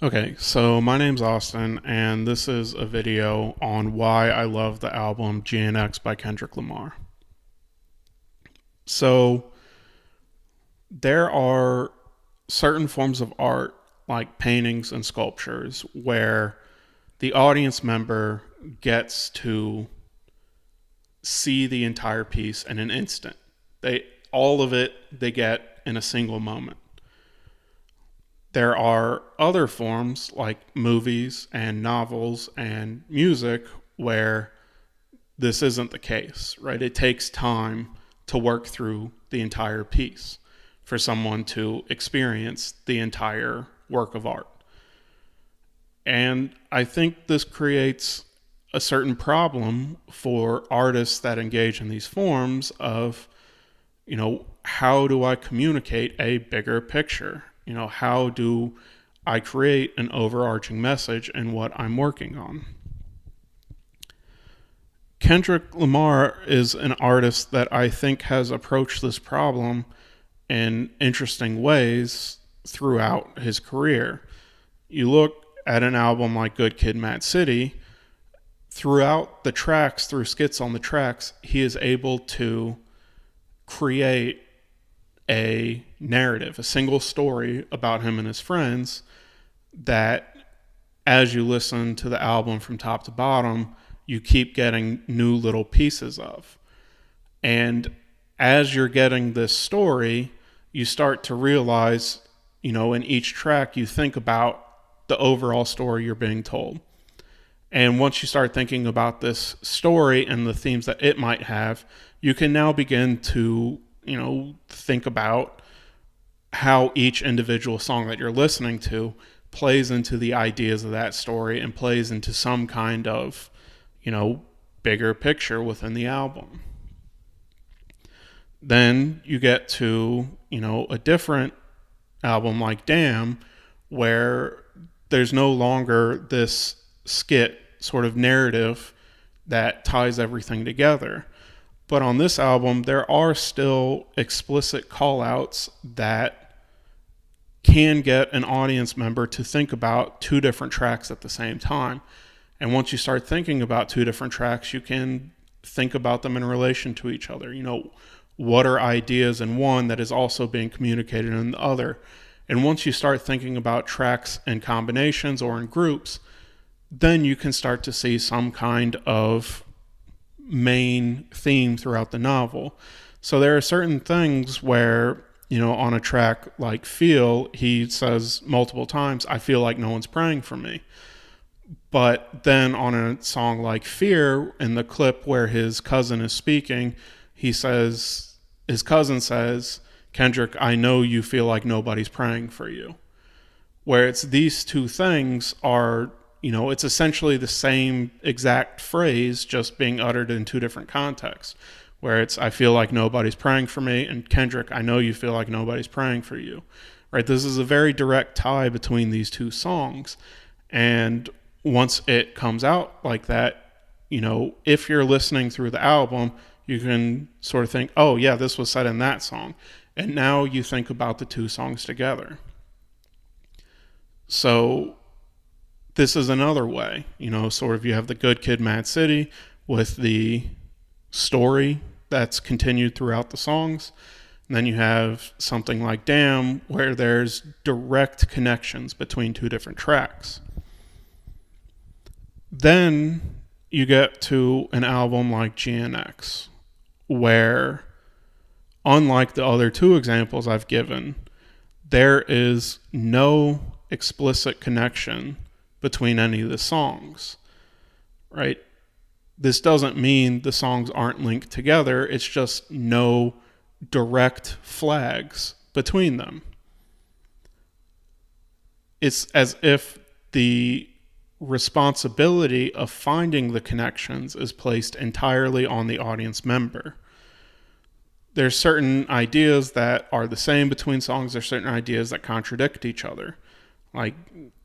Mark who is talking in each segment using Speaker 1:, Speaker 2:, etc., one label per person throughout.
Speaker 1: Okay, so my name's Austin, and this is a video on why I love the album GNX by Kendrick Lamar. So, there are certain forms of art, like paintings and sculptures, where the audience member gets to see the entire piece in an instant. All of it they get in a single moment. There are other forms like movies and novels and music where this isn't the case, right? It takes time to work through the entire piece for someone to experience the entire work of art. And I think this creates a certain problem for artists that engage in these forms of, how do I communicate a bigger picture? How do I create an overarching message in what I'm working on? Kendrick Lamar is an artist that I think has approached this problem in interesting ways throughout his career. You look at an album like Good Kid, Mad City, throughout the tracks, through skits on the tracks, he is able to create a narrative, a single story about him and his friends that, as you listen to the album from top to bottom, you keep getting new little pieces of. And as you're getting this story, you start to realize, in each track, you think about the overall story you're being told. And once you start thinking about this story and the themes that it might have, you can now begin to, think about how each individual song that you're listening to plays into the ideas of that story and plays into some kind of, bigger picture within the album. Then you get to, a different album like Damn, where there's no longer this skit sort of narrative that ties everything together. But on this album, there are still explicit call-outs that can get an audience member to think about two different tracks at the same time. And once you start thinking about two different tracks, you can think about them in relation to each other. What are ideas in one that is also being communicated in the other? And once you start thinking about tracks in combinations or in groups, then you can start to see some kind of main theme throughout the novel. So there are certain things where, on a track like Feel, he says multiple times, I feel like no one's praying for me. But then on a song like Fear, in the clip where his cousin is speaking, his cousin says, Kendrick, I know you feel like nobody's praying for you. Where it's these two things are, it's essentially the same exact phrase, just being uttered in two different contexts. Where it's, I feel like nobody's praying for me, and Kendrick, I know you feel like nobody's praying for you. Right? This is a very direct tie between these two songs. And once it comes out like that, if you're listening through the album, you can sort of think, oh yeah, this was said in that song. And now you think about the two songs together. So this is another way, sort of you have the Good Kid, Mad City with the story that's continued throughout the songs. And then you have something like Damn, where there's direct connections between two different tracks. Then you get to an album like GNX, where, unlike the other two examples I've given, there is no explicit connection between any of the songs, right? This doesn't mean the songs aren't linked together. It's just no direct flags between them. It's as if the responsibility of finding the connections is placed entirely on the audience member. There's certain ideas that are the same between songs. There's certain ideas that contradict each other. Like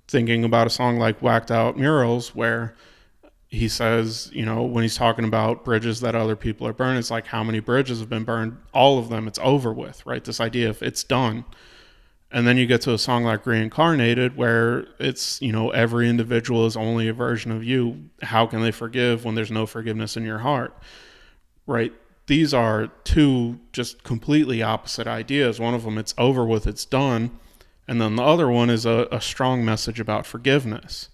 Speaker 1: thinking about a song like Whacked Out Murals, where he says, when he's talking about bridges that other people are burning, it's like, how many bridges have been burned? All of them. It's over with, right? This idea of it's done. And then you get to a song like Reincarnated, where it's, every individual is only a version of you. How can they forgive when there's no forgiveness in your heart? Right? These are two just completely opposite ideas. One of them, it's over with, it's done. And then the other one is a strong message about forgiveness.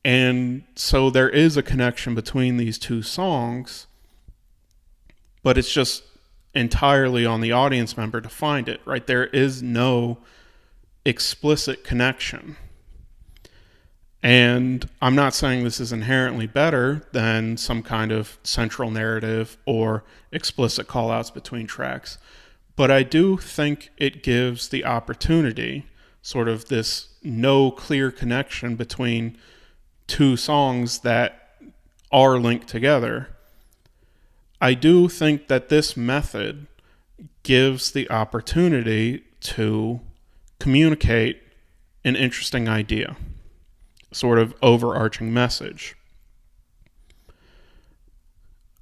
Speaker 1: And so there is a connection between these two songs, but it's just entirely on the audience member to find it, right? There is no explicit connection. And I'm not saying this is inherently better than some kind of central narrative or explicit callouts between tracks, but I do think it gives the opportunity, sort of this no clear connection between two songs that are linked together. I do think that this method gives the opportunity to communicate an interesting idea, sort of overarching message.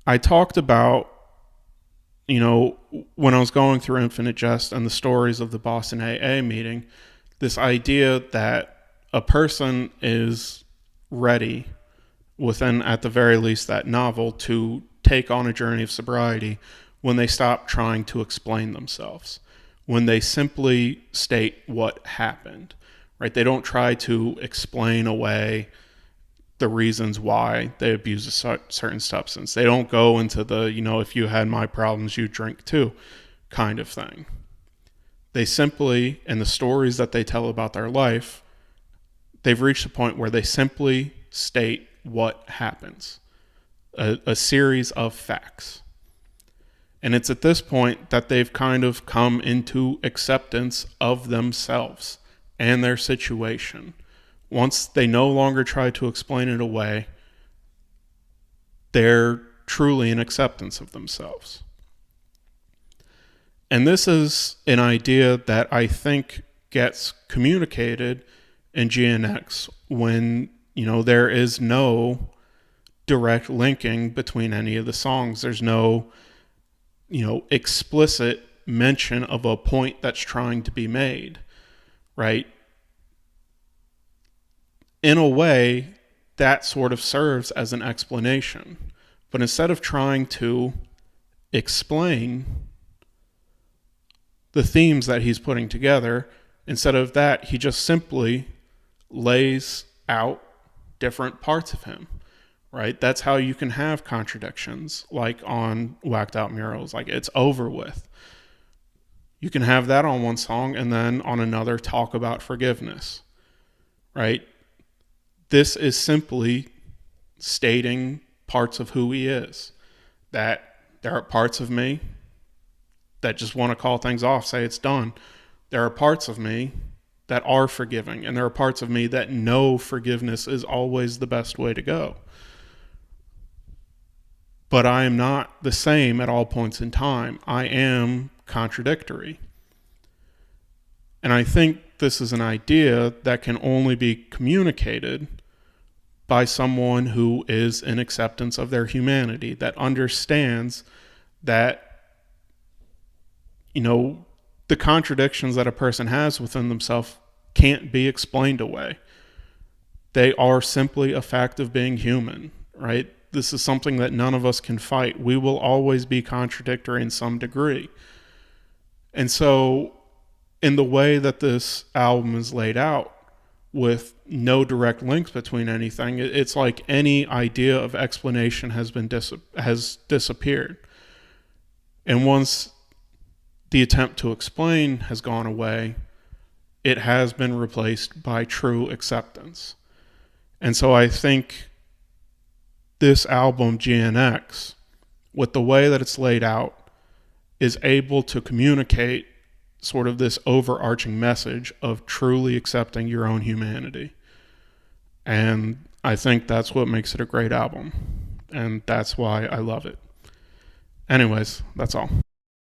Speaker 1: I talked about, when I was going through Infinite Jest and the stories of the Boston AA meeting, this idea that a person is ready within, at the very least, that novel to take on a journey of sobriety when they stop trying to explain themselves, when they simply state what happened, right? They don't try to explain away the reasons why they abuse a certain substance. They don't go into the, if you had my problems, you drink too kind of thing. They simply, in the stories that they tell about their life, they've reached a point where they simply state what happens, a series of facts. And it's at this point that they've kind of come into acceptance of themselves and their situation. Once they no longer try to explain it away, they're truly in acceptance of themselves. And this is an idea that I think gets communicated in GNX when, there is no direct linking between any of the songs. There's no, explicit mention of a point that's trying to be made, right? In a way, that sort of serves as an explanation. But instead of trying to explain the themes that he's putting together, instead of that, he just simply lays out different parts of him, right? That's how you can have contradictions, like on Whacked Out Murals, like it's over with. You can have that on one song and then on another talk about forgiveness, right? This is simply stating parts of who he is, that there are parts of me that just want to call things off, say it's done. There are parts of me that are forgiving, and there are parts of me that know forgiveness is always the best way to go. But I am not the same at all points in time. I am contradictory. And I think this is an idea that can only be communicated by someone who is in acceptance of their humanity, that understands that, the contradictions that a person has within themselves can't be explained away. They are simply a fact of being human, right? This is something that none of us can fight. We will always be contradictory in some degree. And so, in the way that this album is laid out, with no direct links between anything, it's like any idea of explanation has disappeared. And once the attempt to explain has gone away, it has been replaced by true acceptance. And so I think this album, GNX, with the way that it's laid out, is able to communicate sort of this overarching message of truly accepting your own humanity. And I think that's what makes it a great album. And that's why I love it. Anyways, that's all.